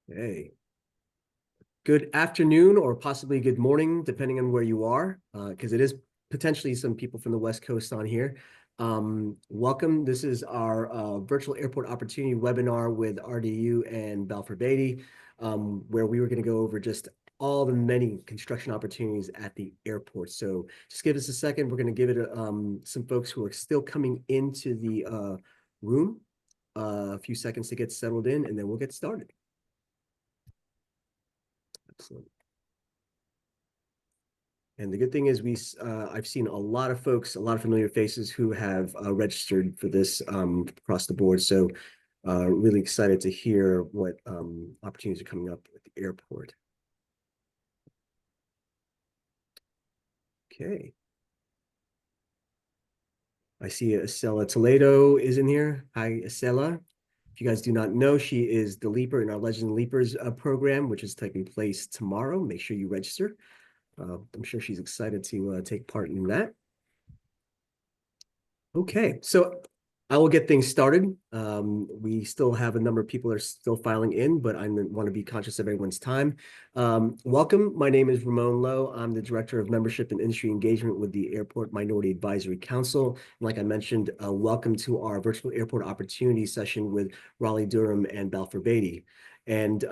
Hey, good afternoon or possibly good morning, depending on where you are, because it is potentially some people from the West Coast on here. Welcome. This is our virtual airport opportunity webinar with RDU and Balfour Beatty, where we were going to go over just all the many construction opportunities at the airport. So just give us a second. We're going to give it some folks who are still coming into the room a few seconds to get settled in, and then we'll get started. Excellent. And the good thing is I've seen a lot of folks, a lot of familiar faces who have registered for this across the board. So really excited to hear what opportunities are coming up at the airport. Okay. I see Acela Toledo is in here. Hi, Acela. If you guys do not know, she is the Leaper in our Legend Leapers program, which is taking place tomorrow. Make sure you register. I'm sure she's excited to take part in that. Okay, so I will get things started. We still have a number of people that are still filing in, but I want to be conscious of everyone's time. Welcome. My name is Ramon Lowe. I'm the Director of Membership and Industry Engagement with the Airport Minority Advisory Council. And like I mentioned, welcome to our virtual airport opportunity session with Raleigh-Durham and Balfour Beatty. And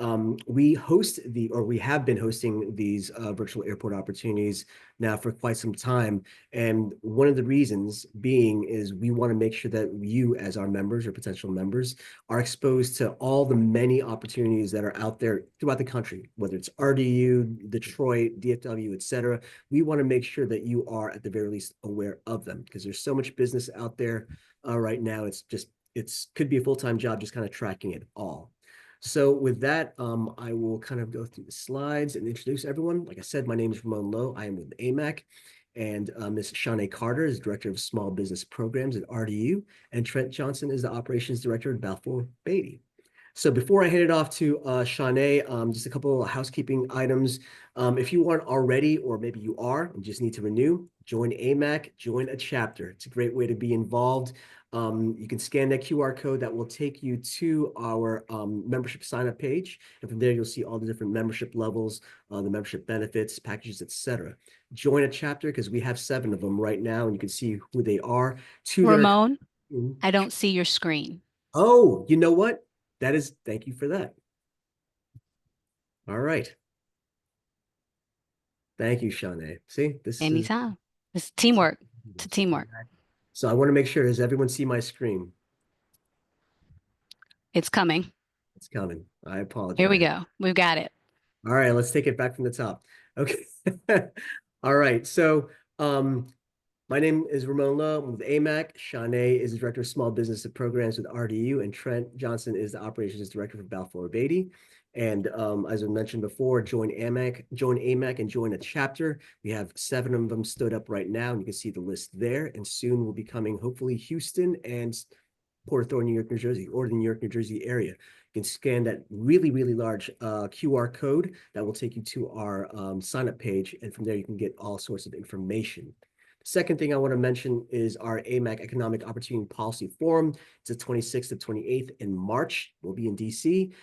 we have been hosting these virtual airport opportunities now for quite some time. And one of the reasons being is we want to make sure that you, as our members or potential members, are exposed to all the many opportunities that are out there throughout the country, whether it's RDU, Detroit, DFW, et cetera. We want to make sure that you are at the very least aware of them because there's so much business out there right now. It's could be a full-time job just kind of tracking it all. So with that, I will kind of go through the slides and introduce everyone. Like I said, my name is Ramon Lowe. I am with AMAC. And Ms. Shanae Carter is Director of Small Business Programs at RDU. And Trent Johnson is the Operations Director at Balfour Beatty. So before I hand it off to Shanae, just a couple of housekeeping items. If you aren't already, or maybe you are and just need to renew, join AMAC, join a chapter. It's a great way to be involved. You can scan that QR code that will take you to our membership sign-up page. And from there, you'll see all the different membership levels, the membership benefits, packages, etc. Join a chapter because we have 7 of them right now, and you can see who they are. 2 that are... Ramon, I don't see your screen. Oh, you know what? Thank you for that. All right. Thank you, Shanae. See, Anytime. It's teamwork. It's teamwork. So I want to make sure, does everyone see my screen? It's coming. It's coming. I apologize. Here we go. We've got it. All right, let's take it back from the top. Okay. All right. So my name is Ramon Lowe. I'm with AMAC. Shanae is the Director of Small Business Programs with RDU, and Trent Johnson is the Operations Director for Balfour Beatty. And as I mentioned before, join AMAC, and join a chapter. We have 7 of them stood up right now, and you can see the list there. And soon we'll be coming, hopefully, Houston and Port Authority, New York, New Jersey, or the New York, New Jersey area. You can scan that really, really large QR code that will take you to our sign-up page, and from there you can get all sorts of information. Second thing I want to mention is our AMAC Economic Opportunity Policy Forum. It's the 26th to 28th in March. We'll be in DC.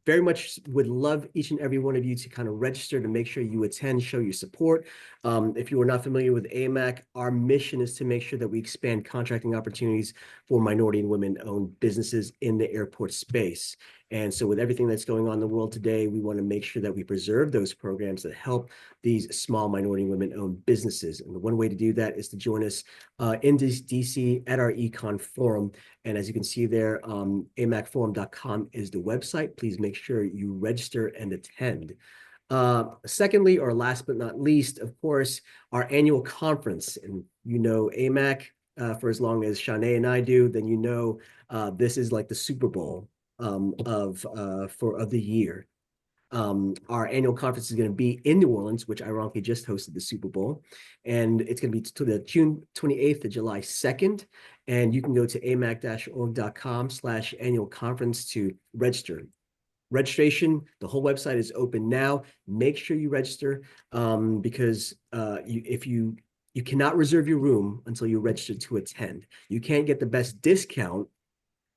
Very much would love each and every one of you to kind of register to make sure you attend, show your support. If you are not familiar with AMAC, our mission is to make sure that we expand contracting opportunities for minority and women-owned businesses in the airport space. And so with everything that's going on in the world today, we want to make sure that we preserve those programs that help these small minority and women-owned businesses. And the one way to do that is to join us in DC at our Econ Forum. And as you can see there, amacforum.com is the website. Please make sure you register and attend. Secondly, or last but not least, of course, our annual conference. And you know AMAC for as long as Shanae and I do, then you know this is like the Super Bowl of the year. Our annual conference is going to be in New Orleans, which ironically just hosted the Super Bowl. And it's going to be to the June 28th to July 2nd. And you can go to amac-org.com/annual conference to register. Registration, the whole website is open now. Make sure you register because you cannot reserve your room until you register to attend. You can't get the best discount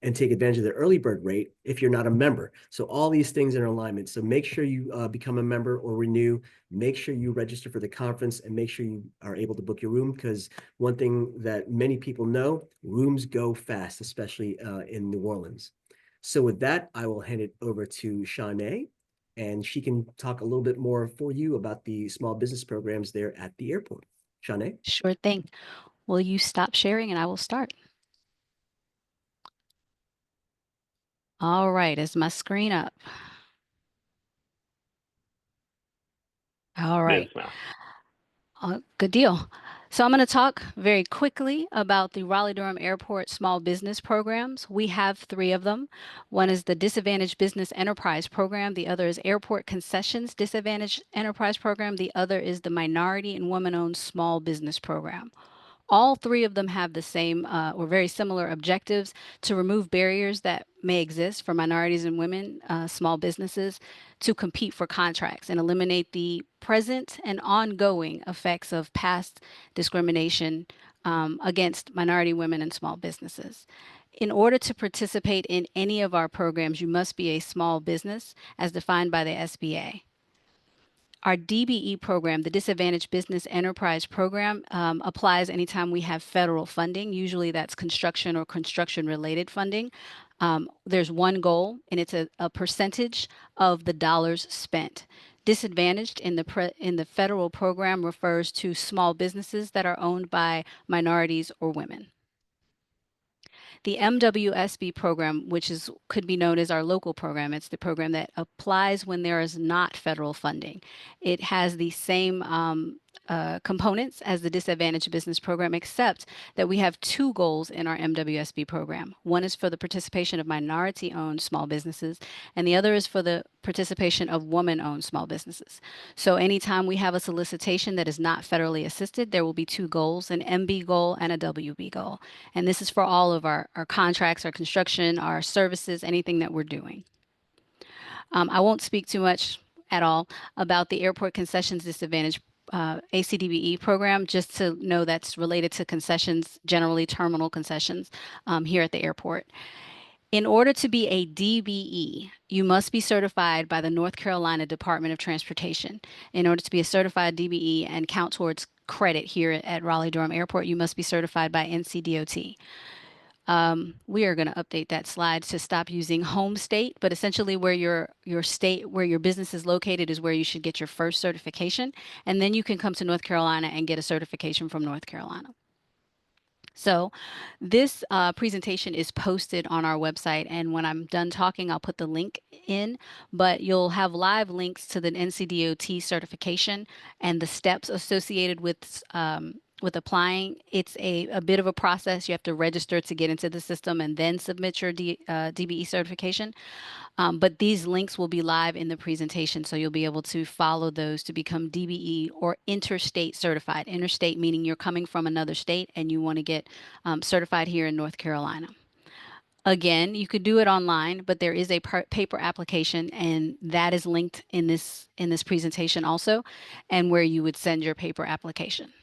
and take advantage of the early bird rate if you're not a member. So all these things are in alignment. So make sure you become a member or renew. Make sure you register for the conference and make sure you are able to book your room, because one thing that many people know, rooms go fast, especially in New Orleans. So with that, I will hand it over to Shanae, and she can talk a little bit more for you about the small business programs there at the airport. Shanae? Sure thing. Will you stop sharing and I will start? All right, is my screen up? All Yes, right. ma'am. Good deal. So I'm going to talk very quickly about the Raleigh-Durham Airport small business programs. We have three of them. One is the Disadvantaged Business Enterprise Program. The other is Airport Concessions Disadvantaged Enterprise Program. The other is the Minority and Women-Owned Small Business Program. All three of them have the same or very similar objectives: to remove barriers that may exist for minorities and women, small businesses, to compete for contracts and eliminate the present and ongoing effects of past discrimination against minority women and small businesses. In order to participate in any of our programs, you must be a small business as defined by the SBA. Our DBE program, the Disadvantaged Business Enterprise Program, applies anytime we have federal funding. Usually that's construction or construction related funding. There's one goal, and it's a percentage of the dollars spent. Disadvantaged in the federal program refers to small businesses that are owned by minorities or women. The MWSB program, which could be known as our local program, it's the program that applies when there is not federal funding. It has the same components as the Disadvantaged Business Program, except that we have two goals in our MWSB program. One is for the participation of minority-owned small businesses, and the other is for the participation of woman-owned small businesses. So anytime we have a solicitation that is not federally assisted, there will be two goals: an MB goal and a WB goal. And this is for all of our contracts, our construction, our services, anything that we're doing. I won't speak too much at all about the Airport Concessions Disadvantage ACDBE program, just to know that's related to concessions, generally terminal concessions here at the airport. In order to be a DBE, you must be certified by the North Carolina Department of Transportation. In order to be a certified DBE and count towards credit here at Raleigh-Durham Airport, you must be certified by NCDOT. We are going to update that slide to stop using home state, but essentially where your state, where your business is located, is where you should get your first certification. And then you can come to North Carolina and get a certification from North Carolina. So this presentation is posted on our website, and when I'm done talking, I'll put the link in, but you'll have live links to the NCDOT certification and the steps associated with applying. It's a bit of a process. You have to register to get into the system and then submit your DBE certification. But these links will be live in the presentation, so you'll be able to follow those to become DBE or interstate certified. Interstate meaning you're coming from another state and you want to get certified here in North Carolina. Again, you could do it online, but there is a paper application, and that is linked in this presentation also, and where you would send your paper application.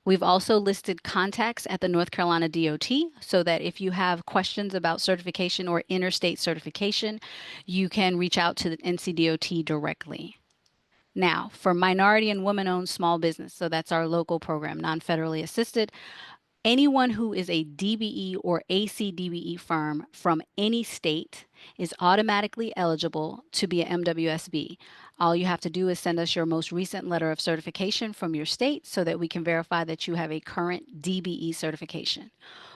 We've also listed contacts at the North Carolina DOT so that if you have questions about certification or interstate certification, you can reach out to the NCDOT directly. Now, for minority and women-owned small business, so that's our local program, non-federally assisted, anyone who is a DBE or ACDBE firm from any state is automatically eligible to be an MWSB. All you have to do is send us your most recent letter of certification from your state so that we can verify that you have a current DBE certification.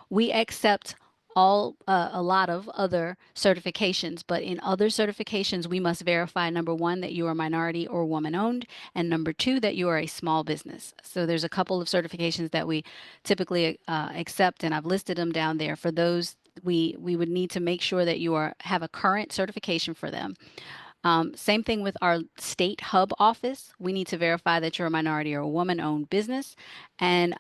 We accept a lot of other certifications, but in other certifications, we must verify, number one, that you are minority or woman owned, and number two, that you are a small business. So there's a couple of certifications that we typically accept, and I've listed them down there. For those, we would need to make sure that you have a current certification for them. Same thing with our state hub office. We need to verify that you're a minority or a woman-owned business, and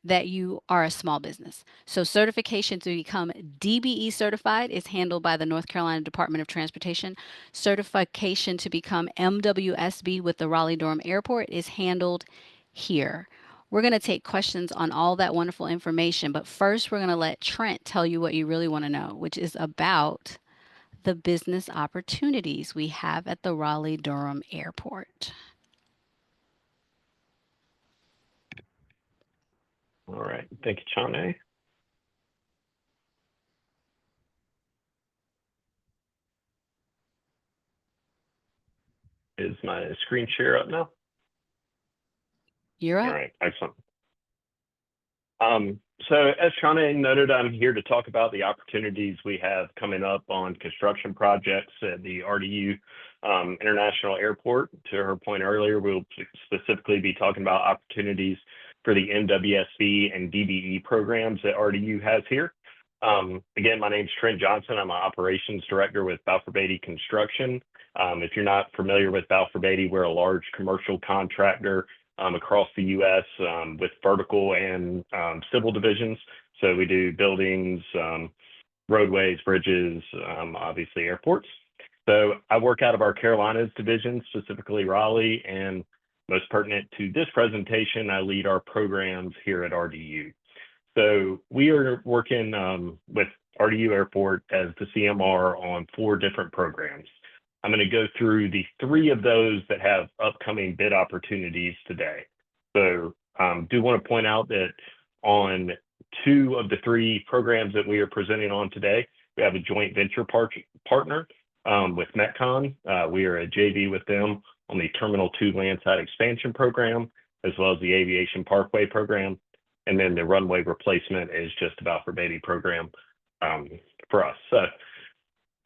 that you are a small business. So certification to become DBE certified is handled by the North Carolina Department of Transportation. Certification to become MWSB with the Raleigh-Durham Airport is handled here. We're going to take questions on all that wonderful information, but first we're going to let Trent tell you what you really want to know, which is about the business opportunities we have at the Raleigh-Durham Airport. All right. Thank you, Chane. Is my screen share up now? You're up. All right. Excellent. So as Chane noted, I'm here to talk about the opportunities we have coming up on construction projects at the RDU International Airport. To her point earlier, we'll specifically be talking about opportunities for the MWSB and DBE programs that RDU has here. Again, my name is Trent Johnson. I'm an operations director with Balfour Beatty Construction. If you're not familiar with Balfour Beatty, we're a large commercial contractor across the U.S. With vertical and civil divisions. So we do buildings, roadways, bridges, obviously airports. So I work out of our Carolinas division, specifically Raleigh, and most pertinent to this presentation, I lead our programs here at RDU. So we are working with RDU Airport as the CMR on 4 different programs. I'm going to go through the 3 of those that have upcoming bid opportunities today. So do want to point out that on 2 of the 3 programs that we are presenting on today, we have a joint venture partner with Metcon. We are a JV with them on the Terminal 2 landside expansion program, as well as the Aviation Parkway program. And then the runway replacement is just about for Beatty program for us. So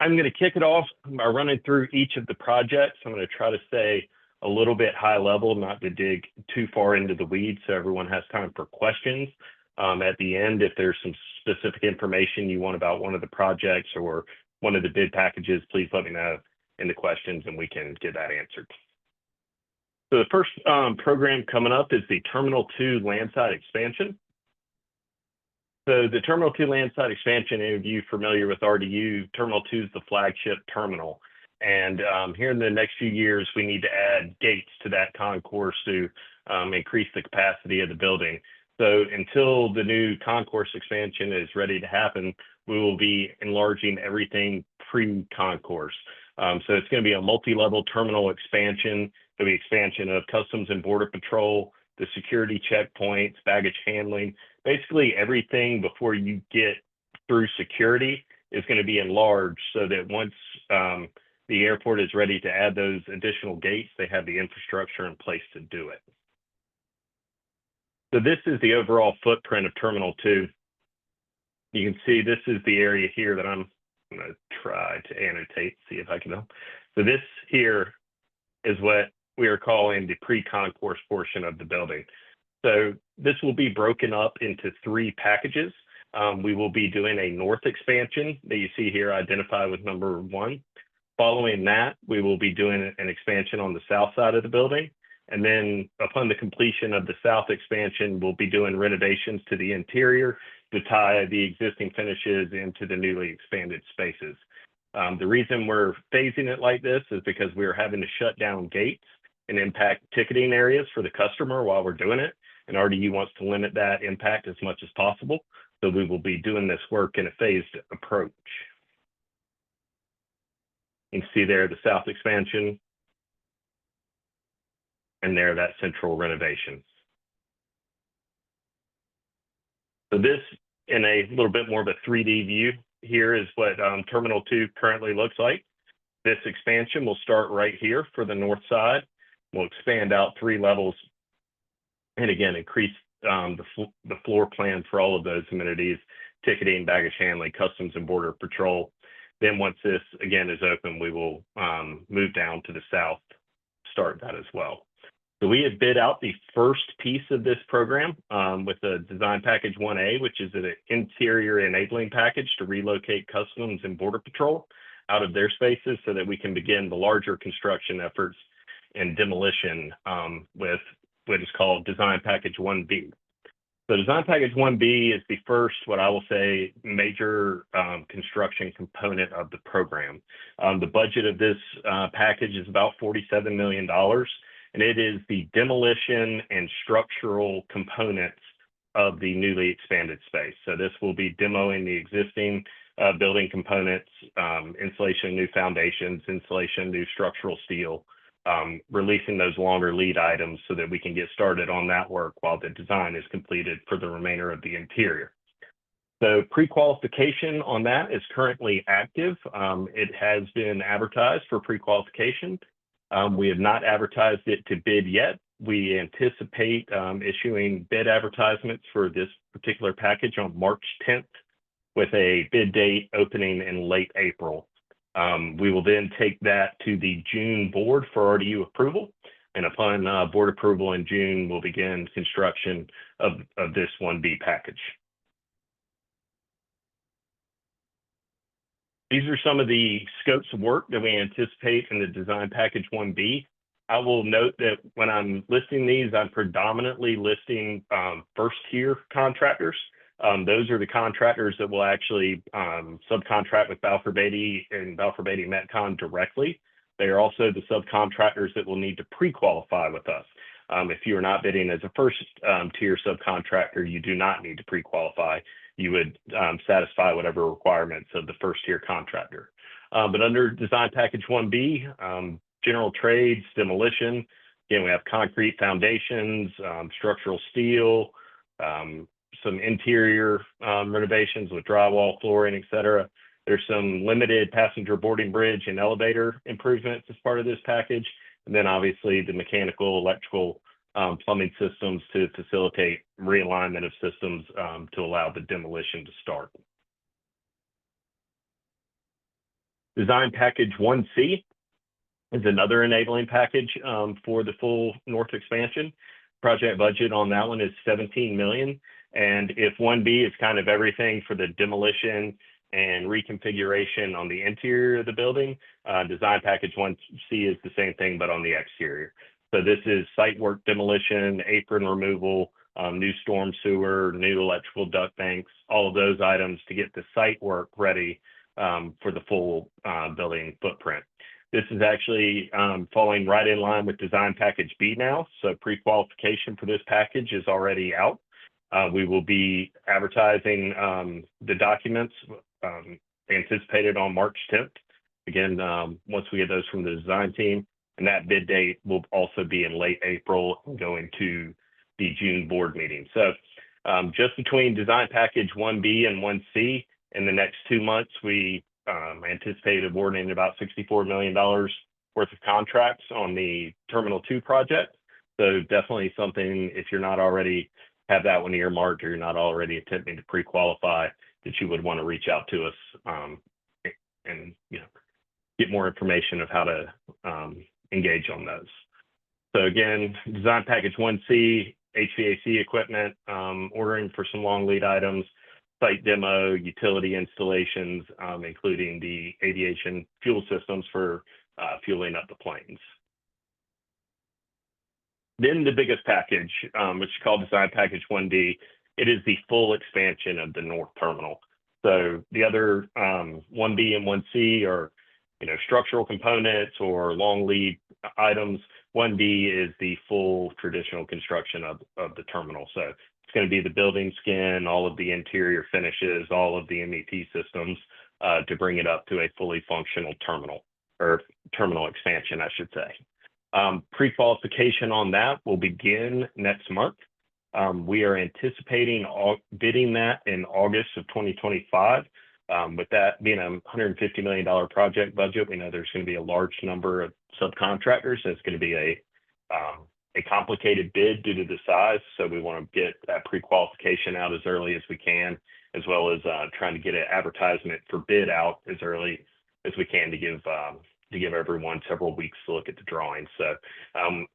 I'm going to kick it off by running through each of the projects. I'm going to try to stay a little bit high level, not to dig too far into the weeds, so everyone has time for questions. At the end, if there's some specific information you want about one of the projects or one of the bid packages, please let me know in the questions and we can get that answered. So the first program coming up is the Terminal 2 landside expansion. So the Terminal 2 landside expansion, any of you familiar with RDU, Terminal 2 is the flagship terminal. And here in the next few years, we need to add gates to that concourse to increase the capacity of the building. So until the new concourse expansion is ready to happen, we will be enlarging everything pre-concourse. So it's going to be a multi-level terminal expansion. There'll be expansion of Customs and Border Patrol, the security checkpoints, baggage handling, basically everything before you get through security is going to be enlarged so that once the airport is ready to add those additional gates, they have the infrastructure in place to do it. So this is the overall footprint of Terminal 2. You can see this is the area here that I'm going to try to annotate, see if I can help. So this here is what we are calling the pre-concourse portion of the building. So this will be broken up into 3 packages. We will be doing a north expansion that you see here identified with number 1. Following that, we will be doing an expansion on the south side of the building. And then upon the completion of the south expansion, we'll be doing renovations to the interior to tie the existing finishes into the newly expanded spaces. The reason we're phasing it like this is because we're having to shut down gates and impact ticketing areas for the customer while we're doing it. And RDU wants to limit that impact as much as possible. So we will be doing this work in a phased approach. You can see there the south expansion and there that central renovation. So this, in a little bit more of a 3D view, here is what Terminal 2 currently looks like. This expansion will start right here for the north side. We'll expand out 3 levels and again, increase the floor plan for all of those amenities, ticketing, baggage handling, Customs and Border Patrol. Then once this again is open, we will move down to the south, start that as well. So we had bid out the first piece of this program with the design package 1A, which is an interior enabling package to relocate Customs and Border Patrol out of their spaces so that we can begin the larger construction efforts and demolition with what is called design package 1B. So design package 1B is the first, what I will say, major construction component of the program. The budget of this package is about $47 million. and it is the demolition and structural components of the newly expanded space. So this will be demoing the existing building components, installation of new foundations, installation of new structural steel, releasing those longer lead items so that we can get started on that work while the design is completed for the remainder of the interior. So pre-qualification on that is currently active. It has been advertised for pre-qualification. We have not advertised it to bid yet. We anticipate issuing bid advertisements for this particular package on March 10th with a bid date opening in late April. We will then take that to the June board for RDU approval. And upon board approval in June, we'll begin construction of this 1B package. These are some of the scopes of work that we anticipate in the design package 1B. I will note that when I'm listing these, I'm predominantly listing first tier contractors. Those are the contractors that will actually subcontract with Balfour Beatty and Balfour Beatty Metcon directly. They are also the subcontractors that will need to pre-qualify with us. If you are not bidding as a first tier subcontractor, you do not need to pre-qualify. You would satisfy whatever requirements of the first tier contractor. But under design package 1B, general trades, demolition, again, we have concrete foundations, structural steel, some interior renovations with drywall, flooring, et cetera. There's some limited passenger boarding bridge and elevator improvements as part of this package. And then obviously the mechanical, electrical, plumbing systems to facilitate realignment of systems to allow the demolition to start. Design package 1C is another enabling package for the full north expansion. Project budget on that one is $17 million. And if 1B is kind of everything for the demolition and reconfiguration on the interior of the building, design package 1C is the same thing, but on the exterior. So this is site work demolition, apron removal, new storm sewer, new electrical duct banks, all of those items to get the site work ready for the full building footprint. This is actually falling right in line with design package B now. So pre-qualification for this package is already out. We will be advertising the documents anticipated on March 10th. Again, once we get those from the design team, and that bid date will also be in late April, going to the June board meeting. So just between design package 1B and 1C, in the next 2 months, we anticipate awarding about $64 million worth of contracts on the Terminal 2 project. So definitely something, if you're not already have that one earmarked or you're not already attempting to pre-qualify, that you would want to reach out to us and get more information of how to engage on those. So again, design package 1C, HVAC equipment, ordering for some long lead items, site demo, utility installations, including the aviation fuel systems for fueling up the planes. Then the biggest package, which is called design package 1D, it is the full expansion of the north terminal. So the other 1B and 1C are structural components or long lead items. 1D is the full traditional construction of the terminal. So it's going to be the building skin, all of the interior finishes, all of the MEP systems to bring it up to a fully functional terminal, or terminal expansion, I should say. Pre-qualification on that will begin next month. We are anticipating bidding that in August of 2025. With that being a $150 million project budget, we know there's going to be a large number of subcontractors. And it's going to be a complicated bid due to the size. So we want to get that pre-qualification out as early as we can, as well as trying to get an advertisement for bid out as early as we can to give everyone several weeks to look at the drawings. So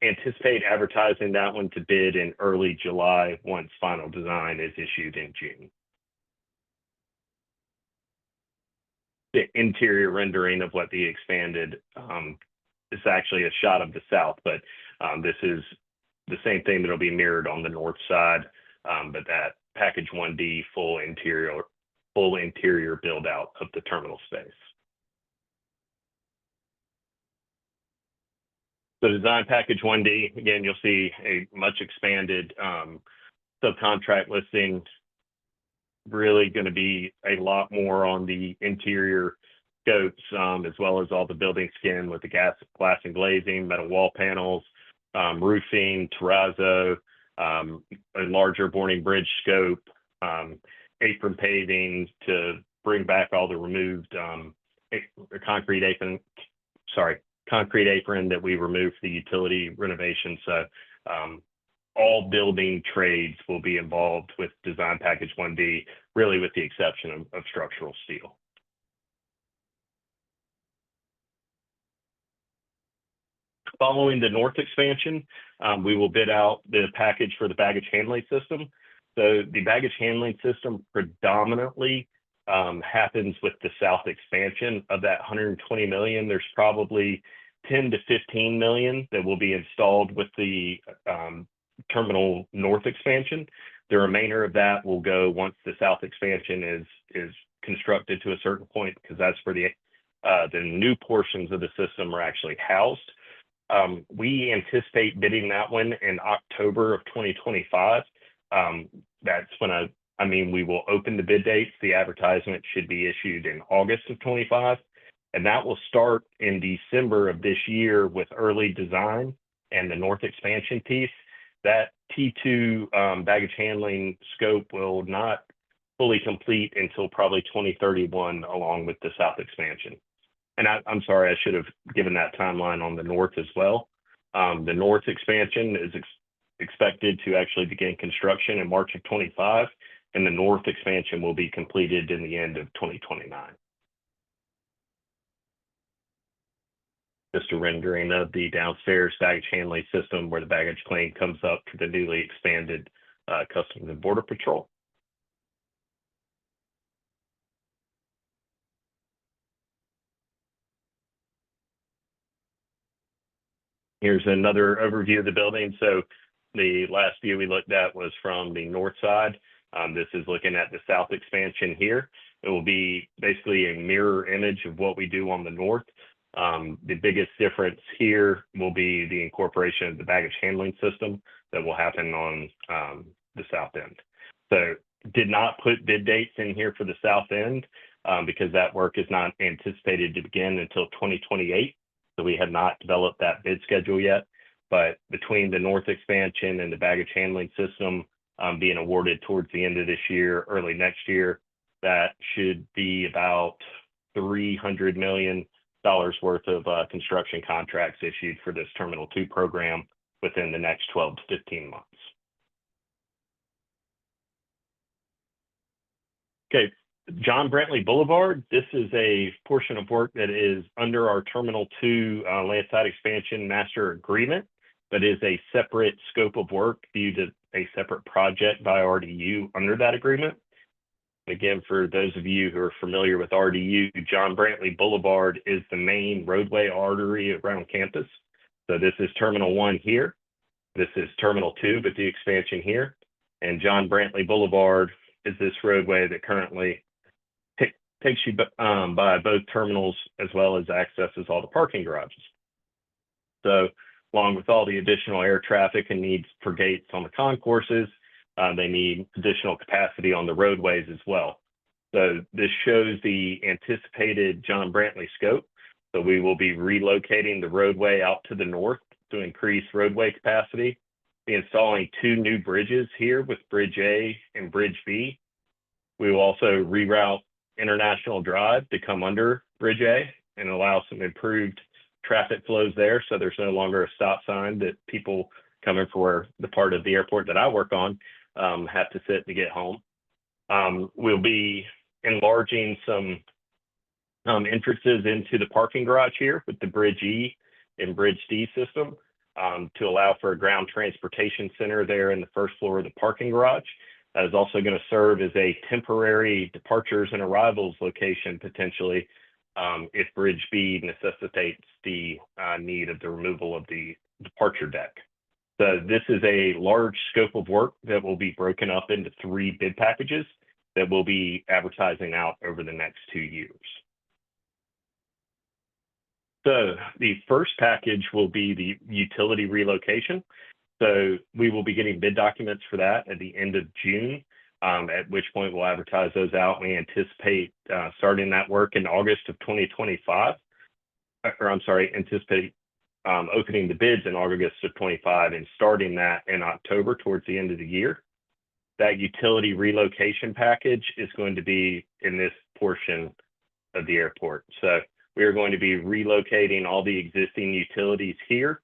anticipate advertising that one to bid in early July once final design is issued in June. The interior rendering of what the expanded is actually a shot of the south, but this is the same thing that'll be mirrored on the north side, but that package 1D full interior build out of the terminal space. So design package 1D, again, you'll see a much expanded subcontract listing, really going to be a lot more on the interior scopes, as well as all the building skin with the glass and glazing, metal wall panels, roofing, terrazzo, a larger boarding bridge scope, apron paving to bring back all the removed concrete apron that we removed for the utility renovation. So all building trades will be involved with design package 1D, really with the exception of structural steel. Following the north expansion, we will bid out the package for the baggage handling system. So the baggage handling system predominantly happens with the south expansion. Of that 120 million, there's probably 10 to 15 million that will be installed with the terminal north expansion. The remainder of that will go once the south expansion is constructed to a certain point, because that's where the new portions of the system are actually housed. We anticipate bidding that one in October of 2025. That's when we will open the bid dates. The advertisement should be issued in August of 25, and that will start in December of this year with early design and the north expansion piece. That T2 baggage handling scope will not fully complete until probably 2031, along with the south expansion. And I'm sorry, I should have given that timeline on the north as well. The north expansion is expected to actually begin construction in March of 25, and the north expansion will be completed in the end of 2029. Just a rendering of the downstairs baggage handling system where the baggage claim comes up to the newly expanded Customs and Border Patrol. Here's another overview of the building. So the last view we looked at was from the north side. This is looking at the south expansion here. It will be basically a mirror image of what we do on the north. The biggest difference here will be the incorporation of the baggage handling system that will happen on the south end. So did not put bid dates in here for the south end because that work is not anticipated to begin until 2028. So we have not developed that bid schedule yet. But between the north expansion and the baggage handling system being awarded towards the end of this year, early next year, that should be about $300 million worth of construction contracts issued for this Terminal 2 program within the next 12 to 15 months. Okay, John Brantley Boulevard. This is a portion of work that is under our Terminal 2 landside expansion master agreement, but is a separate scope of work viewed as a separate project by RDU under that agreement. Again, for those of you who are familiar with RDU, John Brantley Boulevard is the main roadway artery around campus. So this is Terminal 1 here. This is Terminal 2, but the expansion here. And John Brantley Boulevard is this roadway that currently takes you by both terminals, as well as accesses all the parking garages. So along with all the additional air traffic and needs for gates on the concourses, they need additional capacity on the roadways as well. So this shows the anticipated John Brantley scope. So we will be relocating the roadway out to the north to increase roadway capacity, be installing 2 new bridges here with Bridge A and Bridge B. We will also reroute International Drive to come under Bridge A and allow some improved traffic flows there. So there's no longer a stop sign that people coming for the part of the airport that I work on have to sit to get home. We'll be enlarging some entrances into the parking garage here with the Bridge E and Bridge D system to allow for a ground transportation center there in the first floor of the parking garage. That is also going to serve as a temporary departures and arrivals location potentially if Bridge B necessitates the need of the removal of the departure deck. So this is a large scope of work that will be broken up into 3 bid packages that we'll be advertising out over the next 2 years. So the first package will be the utility relocation. So we will be getting bid documents for that at the end of June, at which point we'll advertise those out. We anticipate starting that work in August of 2025, or I'm sorry, anticipate opening the bids in August of 25 and starting that in October towards the end of the year. That utility relocation package is going to be in this portion of the airport. So we are going to be relocating all the existing utilities here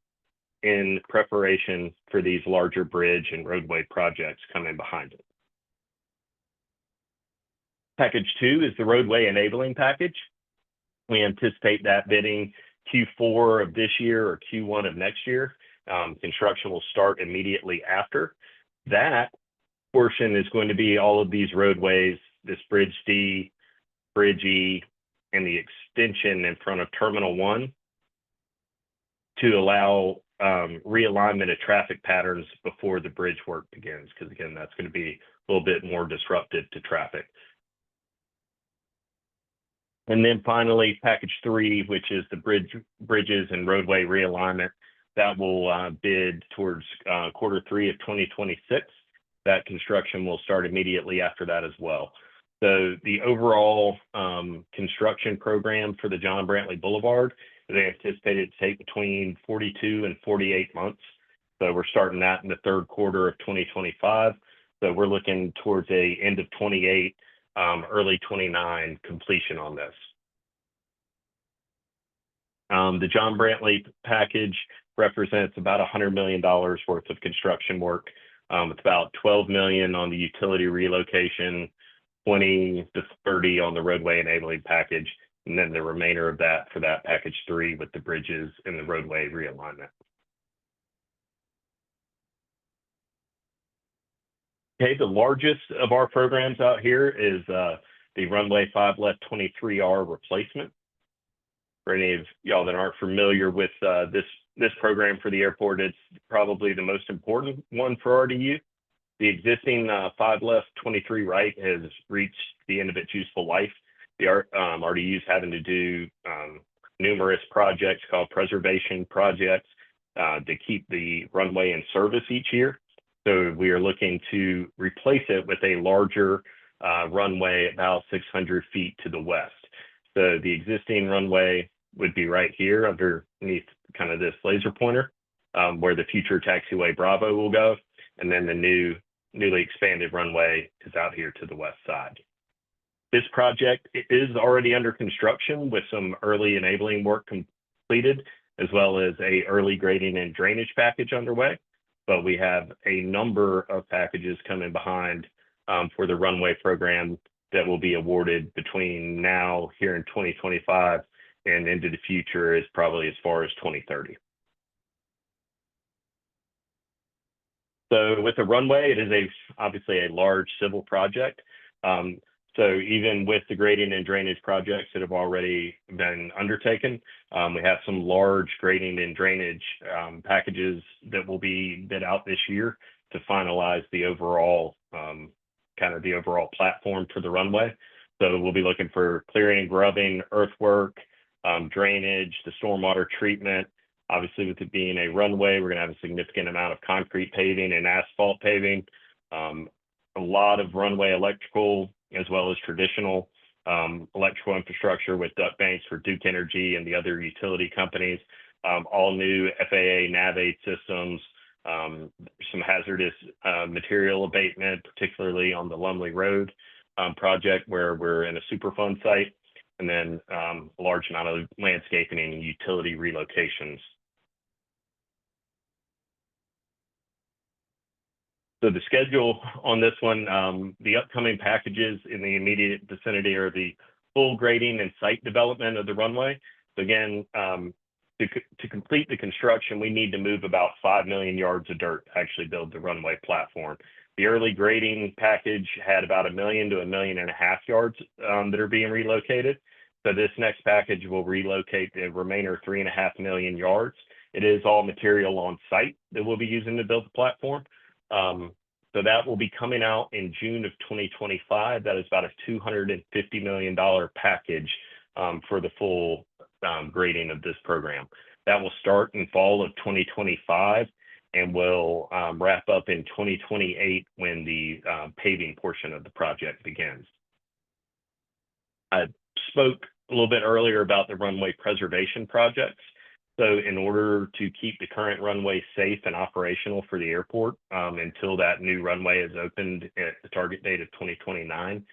in preparation for these larger bridge and roadway projects coming behind it. Package 2 is the roadway enabling package. We anticipate that bidding Q4 of this year or Q1 of next year. Construction will start immediately after. That portion is going to be all of these roadways, this Bridge D, Bridge E, and the extension in front of Terminal 1 to allow realignment of traffic patterns before the bridge work begins, because again, that's going to be a little bit more disruptive to traffic. And then finally, package 3, which is the bridges and roadway realignment, that will bid towards Q3 of 2026. That construction will start immediately after that as well. So the overall construction program for the John Brantley Boulevard, they anticipated to take between 42 and 48 months. So we're starting that in the Q3 of 2025. So we're looking towards a end of 28, early 29 completion on this. The John Brantley package represents about $100 million worth of construction work. It's about $12 million on the utility relocation, 20 to 30 on the roadway enabling package, and then the remainder of that for that package 3 with the bridges and the roadway realignment. Okay, the largest of our programs out here is the runway 5 left 23R replacement. For any of y'all that aren't familiar with this program for the airport, it's probably the most important one for RDU. The existing 5 left 23 right has reached the end of its useful life. The RDU is having to do numerous projects called preservation projects to keep the runway in service each year. So we are looking to replace it with a larger runway about 600 feet to the west. So the existing runway would be right here underneath kind of this laser pointer, where the future taxiway Bravo will go. And then the newly expanded runway is out here to the west side. This project is already under construction with some early enabling work completed, as well as a early grading and drainage package underway. But we have a number of packages coming behind for the runway program that will be awarded between now here in 2025 and into the future is probably as far as 2030. So with the runway, it is obviously a large civil project. So even with the grading and drainage projects that have already been undertaken, we have some large grading and drainage packages that will be bid out this year to finalize the overall kind of the overall platform for the runway. So we'll be looking for clearing, grubbing, earthwork, drainage, the stormwater treatment. Obviously, with it being a runway, we're going to have a significant amount of concrete paving and asphalt paving, a lot of runway electrical, as well as traditional electrical infrastructure with duct banks for Duke Energy and the other utility companies, all new FAA NAV8 systems, some hazardous material abatement, particularly on the Lumley Road project where we're in a Superfund site, and then a large amount of landscaping and utility relocations. So the schedule on this one, the upcoming packages in the immediate vicinity are the full grading and site development of the runway. So again, to complete the construction, we need to move about 5 million yards of dirt to actually build the runway platform. The early grading package had about 1 million to 1.5 million yards that are being relocated. So this next package will relocate the remainder 3.5 million yards. It is all material on site that we'll be using to build the platform. So that will be coming out in June of 2025. That is about a $250 million package for the full grading of this program. That will start in fall of 2025 and will wrap up in 2028 when the paving portion of the project begins. I spoke a little bit earlier about the runway preservation projects. So in order to keep the current runway safe and operational for the airport until that new runway is opened at the target date of 2029,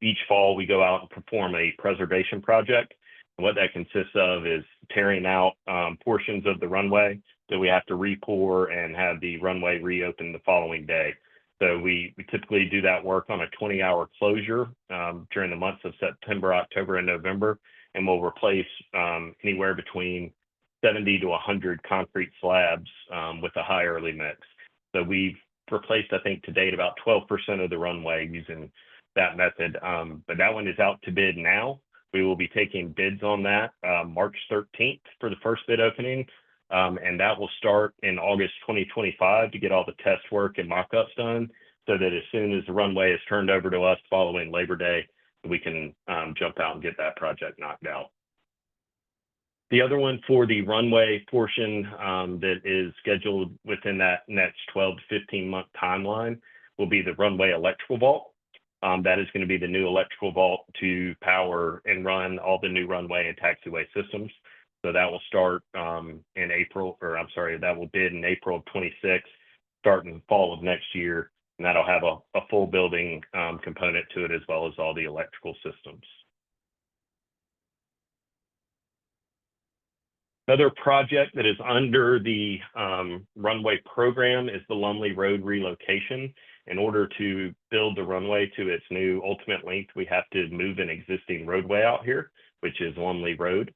each fall we go out and perform a preservation project. And what that consists of is tearing out portions of the runway that we have to re-pour and have the runway reopen the following day. So we typically do that work on a 20-hour closure during the months of September, October, and November, and we'll replace anywhere between 70 to 100 concrete slabs with a high early mix. So we've replaced, I think, to date about 12% of the runway using that method. But that one is out to bid now. We will be taking bids on that March 13th for the first bid opening. And that will start in August 2025 to get all the test work and mock-ups done so that as soon as the runway is turned over to us following Labor Day, we can jump out and get that project knocked out. The other one for the runway portion that is scheduled within that next 12 to 15 month timeline will be the runway electrical vault. That is going to be the new electrical vault to power and run all the new runway and taxiway systems. So that will start in April, or I'm sorry, that will bid in April of 26, start in fall of next year. And that'll have a full building component to it as well as all the electrical systems. Another project that is under the runway program is the Lumley Road relocation. In order to build the runway to its new ultimate length, we have to move an existing roadway out here, which is Lumley Road.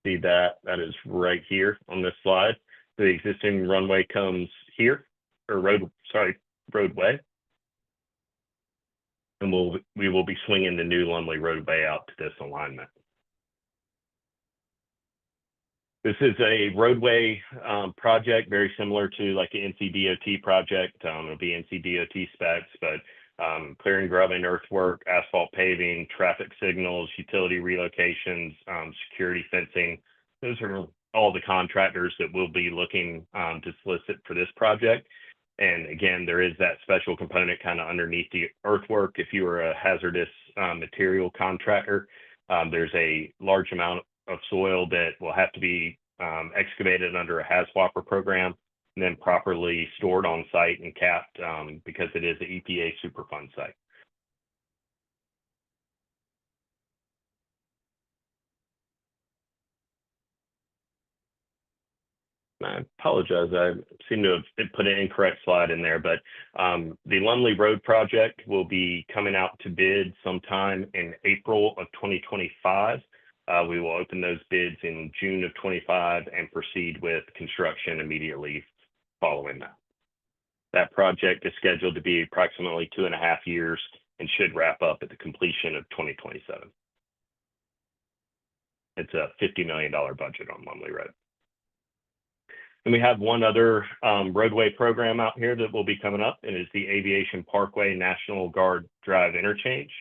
See that is right here on this slide. The existing runway comes here, or roadway. And we will be swinging the new Lumley roadway out to this alignment. This is a roadway project very similar to like an NCDOT project. It'll be NCDOT specs, but clearing, grubbing, earthwork, asphalt paving, traffic signals, utility relocations, security fencing. Those are all the contractors that we'll be looking to solicit for this project. And again, there is that special component kind of underneath the earthwork. If you are a hazardous material contractor, there's a large amount of soil that will have to be excavated under a HAZWOPER program and then properly stored on site and capped because it is an EPA Superfund site. I apologize, I seem to have put an incorrect slide in there, but the Lumley Road project will be coming out to bid sometime in April of 2025. We will open those bids in June of 25 and proceed with construction immediately following that. That project is scheduled to be approximately 2.5 years and should wrap up at the completion of 2027. It's a $50 million budget on Lumley Road. And we have one other roadway program out here that will be coming up, and it's the Aviation Parkway National Guard Drive Interchange.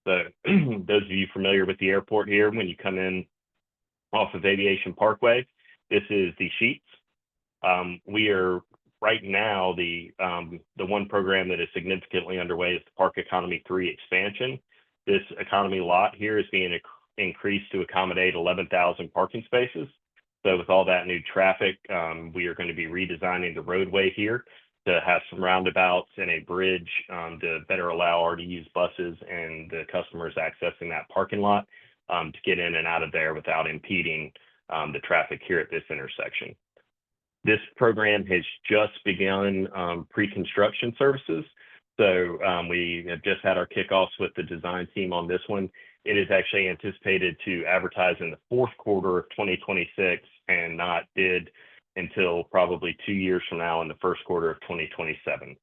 So those of you familiar with the airport here, when you come in off of Aviation Parkway, this is the Sheets. We are right now, the one program that is significantly underway is the Park Economy 3 expansion. This economy lot here is being increased to accommodate 11,000 parking spaces. So with all that new traffic, we are going to be redesigning the roadway here to have some roundabouts and a bridge to better allow RDU's buses and the customers accessing that parking lot to get in and out of there without impeding the traffic here at this intersection. This program has just begun pre-construction services. So we have just had our kickoffs with the design team on this one. It is actually anticipated to advertise in the fourth quarter of 2026 and not bid until probably 2 years from now in the first quarter of 2027.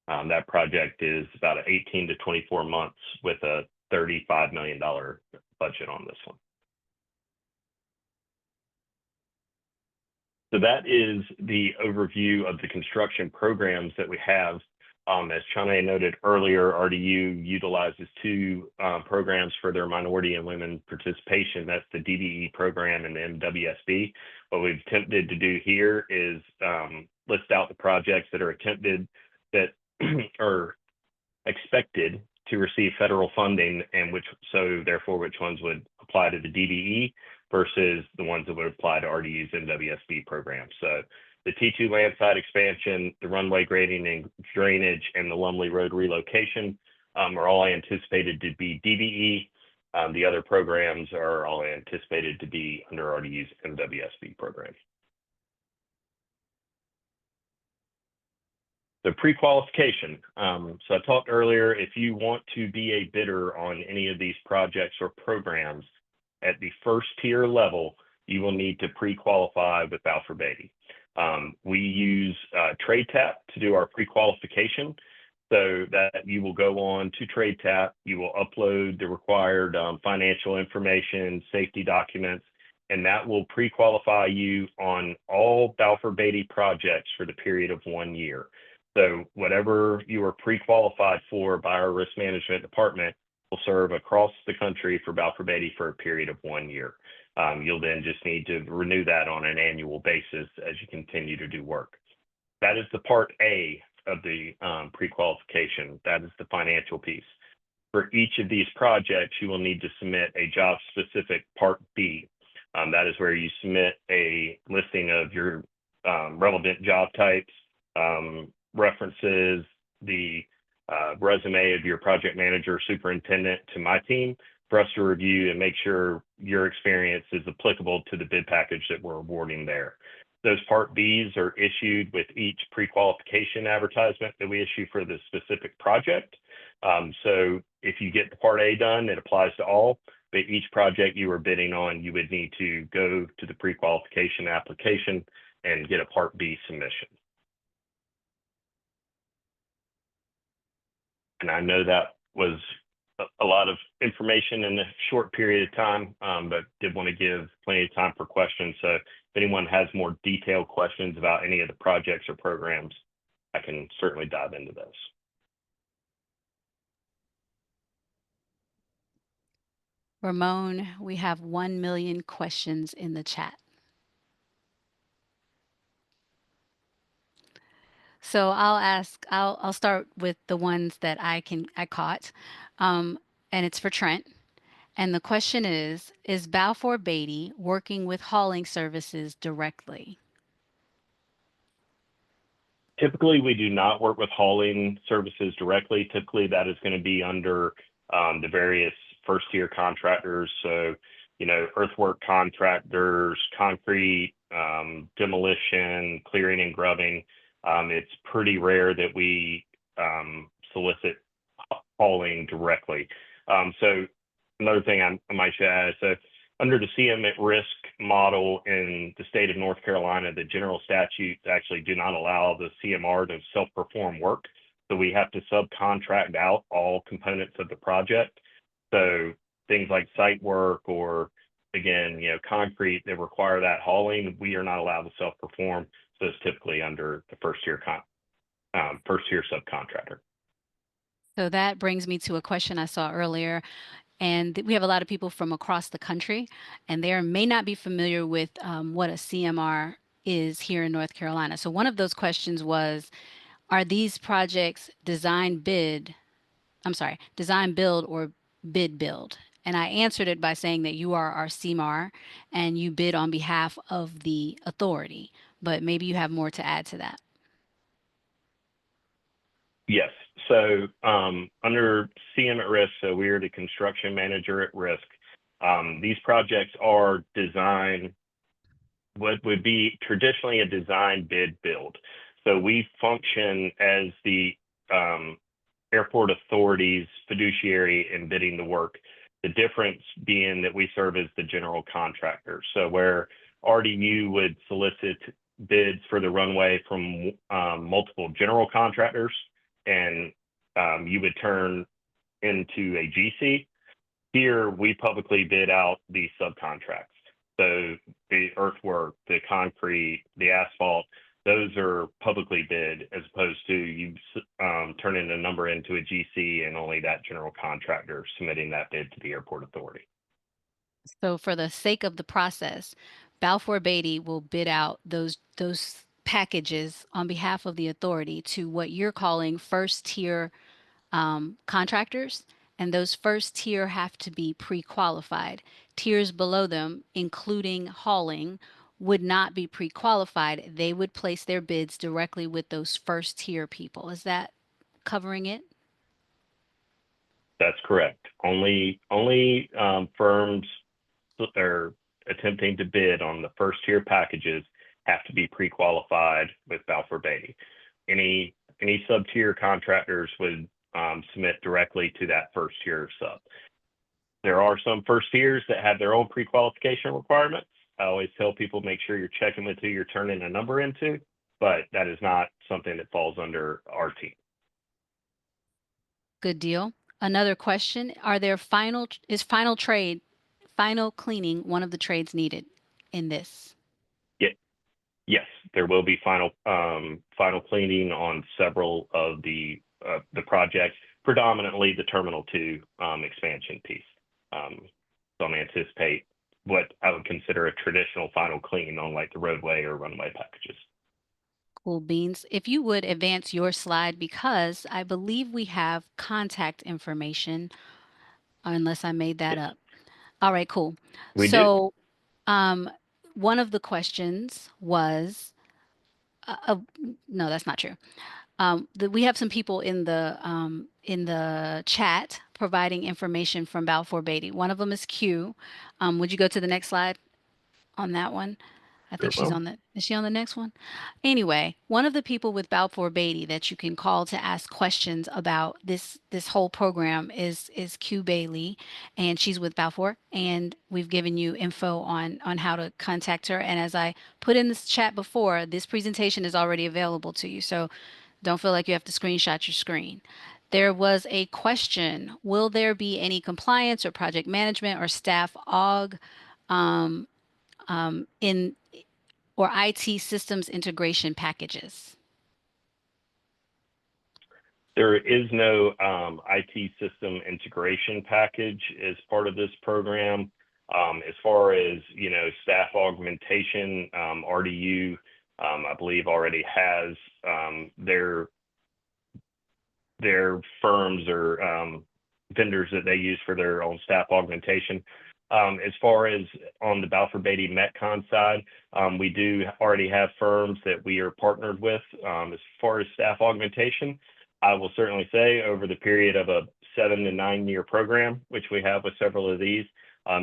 That project is about 18 to 24 months with a $35 million budget on this one. So that is the overview of the construction programs that we have As Chane noted earlier, RDU utilizes two programs for their minority and women participation. That's the DBE program and the MWSB. What we've attempted to do here is list out the projects that are attempted that are expected to receive federal funding, and therefore which ones would apply to the DBE versus the ones that would apply to RDU's MWSB program. So the T2 landside expansion, the runway grading and drainage, and the Lumley Road relocation are all anticipated to be DBE. The other programs are all anticipated to be under RDU's MWSB program. The pre-qualification. So I talked earlier, if you want to be a bidder on any of these projects or programs at the first tier level, you will need to pre-qualify with Balfour Beatty. We use TradeTap to do our pre-qualification, so that you will go on to TradeTap, you will upload the required financial information, safety documents, and that will pre-qualify you on all Balfour Beatty projects for the period of 1 year. So whatever you are pre-qualified for by our risk management department will serve across the country for Balfour Beatty for a period of 1 year. You'll then just need to renew that on an annual basis as you continue to do work. That is the part A of the pre-qualification. That is the financial piece. For each of these projects, you will need to submit a job-specific part B. That is where you submit a listing of your relevant job types, references, the resume of your project manager or superintendent to my team for us to review and make sure your experience is applicable to the bid package that we're awarding there. Those Part Bs are issued with each pre-qualification advertisement that we issue for the specific project. So if you get the Part A done, it applies to all, but each project you are bidding on, you would need to go to the pre-qualification application and get a Part B submission. And I know that was a lot of information in a short period of time, but did want to give plenty of time for questions. So if anyone has more detailed questions about any of the projects or programs, I can certainly dive into those. Ramon, we have 1 million questions in the chat. So I'll start with the ones that I caught, and it's for Trent. And the question is Balfour Beatty working with hauling services directly? Typically, we do not work with hauling services directly. Typically, that is going to be under the various first-tier contractors. So, earthwork contractors, concrete, demolition, clearing and grubbing. It's pretty rare that we solicit hauling directly. So another thing I might add, so under the CM at risk model in the state of North Carolina, the general statutes actually do not allow the CMR to self-perform work. So we have to subcontract out all components of the project. So things like site work or, again, concrete that require that hauling, we are not allowed to self-perform. So it's typically under the first-tier subcontractor. So that brings me to a question I saw earlier. And we have a lot of people from across the country, and they may not be familiar with what a CMR is here in North Carolina. So one of those questions was, are these projects design, build, or bid build? And I answered it by saying that you are our CMR and you bid on behalf of the authority, but maybe you have more to add to that. Yes. So under CM at risk, so we are the construction manager at risk. These projects are designed, what would be traditionally a design bid build. So we function as the airport authority's fiduciary in bidding the work. The difference being that we serve as the general contractor. So where RDU would solicit bids for the runway from multiple general contractors, and you would turn into a GC. Here, we publicly bid out the subcontracts. So the earthwork, the concrete, the asphalt, those are publicly bid as opposed to you turning a number into a GC and only that general contractor submitting that bid to the airport authority. So for the sake of the process, Balfour Beatty will bid out those packages on behalf of the authority to what you're calling first tier contractors, and those first tier have to be pre-qualified. Tiers below them, including hauling, would not be pre-qualified. They would place their bids directly with those first tier people. Is that covering it? That's correct. Only firms that are attempting to bid on the first tier packages have to be pre-qualified with Balfour Beatty. Any sub-tier contractors would submit directly to that first tier sub. There are some first tiers that have their own pre-qualification requirements. I always tell people, make sure you're checking with who you're turning a number into, but that is not something that falls under our team. Good deal. Another question, is final cleaning one of the trades needed in this? Yes, there will be final cleaning on several of the projects, predominantly the Terminal 2 expansion piece. So I'm anticipate what I would consider a traditional final clean on like the roadway or runway packages. Cool beans. If you would advance your slide, because I believe we have contact information, unless I made that Yes, up. All right, cool. we do. So, um, one of the questions was, no, that's not true. We have some people in the chat providing information from Balfour Beatty. One of them is Q. Would you go to the next slide on that one? I think she's Well, on is she on the next one? Anyway, one of the people with Balfour Beatty that you can call to ask questions about this whole program is Q Bailey, and she's with Balfour, and we've given you info on how to contact her. And as I put in this chat before, this presentation is already available to you, so don't feel like you have to screenshot your screen. There was a question, will there be any compliance or project management or staff aug in or IT systems integration packages? there is no IT system integration package as part of this program. As far as staff augmentation, RDU, I believe already has their firms or vendors that they use for their own staff augmentation. As far as on the Balfour Beatty Metcon side, we do already have firms that we are partnered with. As far as staff augmentation, I will certainly say over the period of a 7 to 9 year program, which we have with several of these,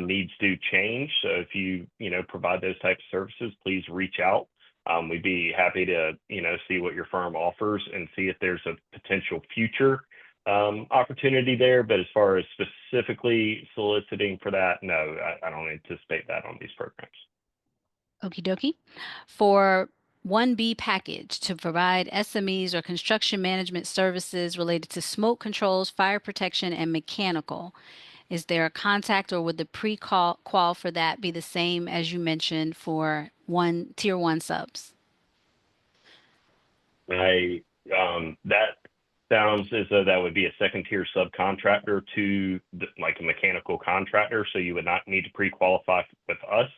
needs do change. So if you provide those types of services, please reach out. We'd be happy to see what your firm offers and see if there's a potential future opportunity there. But as far as specifically soliciting for that, no, I don't anticipate that on these programs. Okie dokie. For 1B package to provide SMEs or construction management services related to smoke controls, fire protection, and mechanical, is there a contact, or would the pre-qual for that be the same as you mentioned for tier 1 subs? That sounds as though that would be a second tier subcontractor to like a mechanical contractor. So you would not need to pre-qualify with us.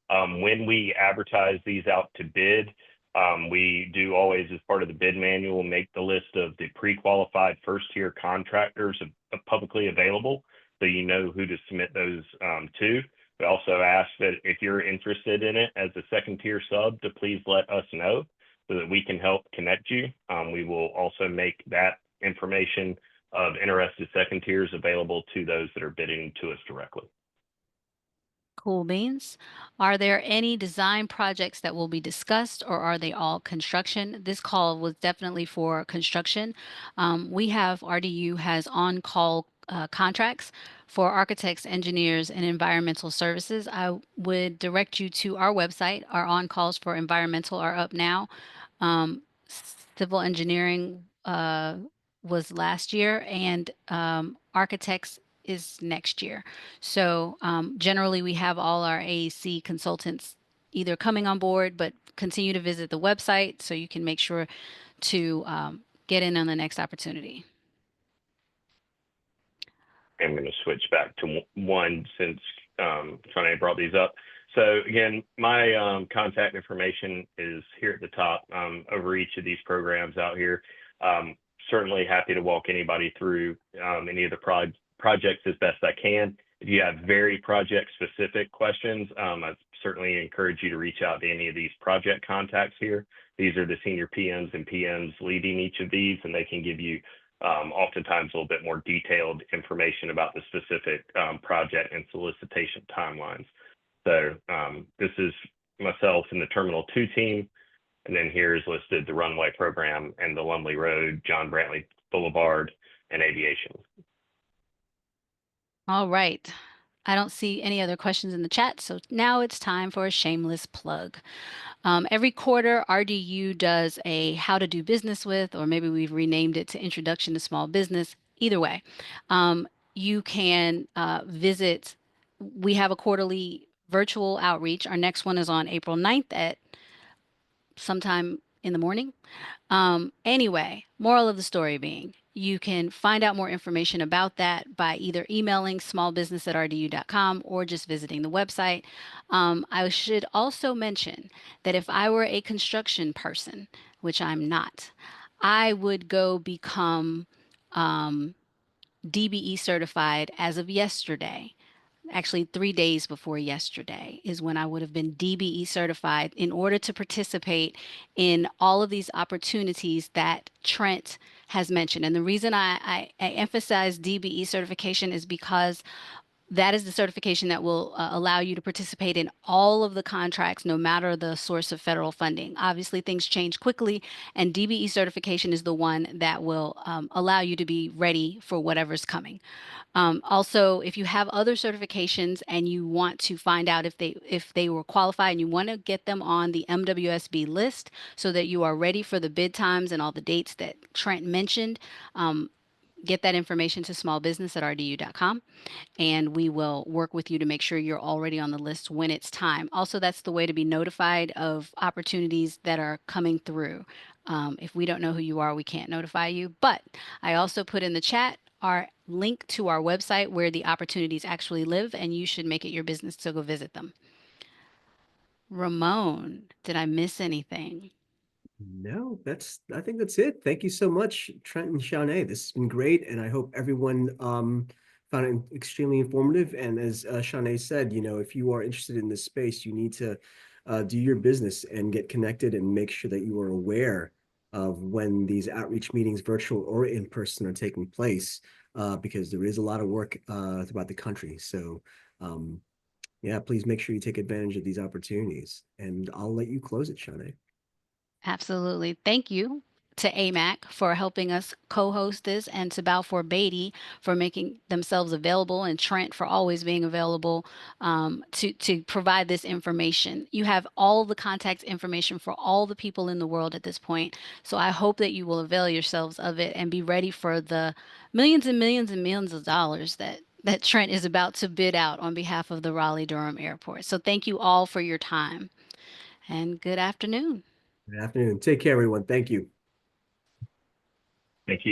When we advertise these out to bid, we do always, as part of the bid manual, make the list of the pre-qualified first tier contractors publicly available, so you know who to submit those to. We also ask that if you're interested in it as a second tier sub, to please let us know so that we can help connect you. We will also make that information of interested second tiers available to those that are bidding to us directly. Cool beans. Are there any design projects that will be discussed, or are they all construction? This call was definitely for construction. We have RDU has on-call contracts for architects, engineers, and environmental services. I would direct you to our website. Our on-calls for environmental are up now. Civil engineering was last year, and architects is next year. So generally, we have all our AEC consultants either coming on board, but continue to visit the website so you can make sure to get in on the next opportunity. I'm going to switch back to one since Shanae brought these up. So again, my contact information is here at the top over each of these programs out here. Certainly happy to walk anybody through any of the projects as best I can. If you have very project specific questions, I certainly encourage you to reach out to any of these project contacts here. These are the senior PMs and PMs leading each of these, and they can give you oftentimes a little bit more detailed information about the specific project and solicitation timelines. So this is myself and the Terminal 2 team. And then here is listed the runway program and the Lumley Road, John Brantley Boulevard, and aviation. All right. I don't see any other questions in the chat. So now it's time for a shameless plug. Every quarter, RDU does a how to do business with, or maybe we've renamed it to Introduction to Small Business. Either way, you can visit. We have a quarterly virtual outreach. Our next one is on April 9th at sometime in the morning. Anyway, moral of the story being, you can find out more information about that by either emailing smallbusiness@rdu.com or just visiting the website. I should also mention that if I were a construction person, which I'm not, I would go become DBE certified as of yesterday. Actually 3 days before yesterday is when I would have been DBE certified in order to participate in all of these opportunities that Trent has mentioned. And the reason I emphasize DBE certification is because that is the certification that will allow you to participate in all of the contracts, no matter the source of federal funding. Obviously, things change quickly, and DBE certification is the one that will allow you to be ready for whatever's coming. Also, if you have other certifications and you want to find out if they were qualified and you want to get them on the MWSB list so that you are ready for the bid times and all the dates that Trent mentioned, get that information to smallbusiness@rdu.com, and we will work with you to make sure you're already on the list when it's time. Also, that's the way to be notified of opportunities that are coming through. If we don't know who you are, we can't notify you. But I also put in the chat our link to our website where the opportunities actually live, and you should make it your business to go visit them. Ramon, did I miss anything? No, I think that's it. Thank you so much, Trent and Shanae. This has been great, and I hope everyone found it extremely informative. And as Shanae said, if you are interested in this space, you need to do your business and get connected and make sure that you are aware of when these outreach meetings, virtual or in person, are taking place, because there is a lot of work throughout the country. So yeah, please make sure you take advantage of these opportunities. And I'll let you close it, Shanae. Absolutely. Thank you to AMAC for helping us co-host this, and to Balfour Beatty for making themselves available, and Trent for always being available to provide this information. You have all the contact information for all the people in the world at this point. So I hope that you will avail yourselves of it and be ready for the millions and millions and millions of dollars that Trent is about to bid out on behalf of the Raleigh-Durham Airport. So thank you all for your time, and good afternoon. Good afternoon. Take care, everyone. Thank you. Thank you.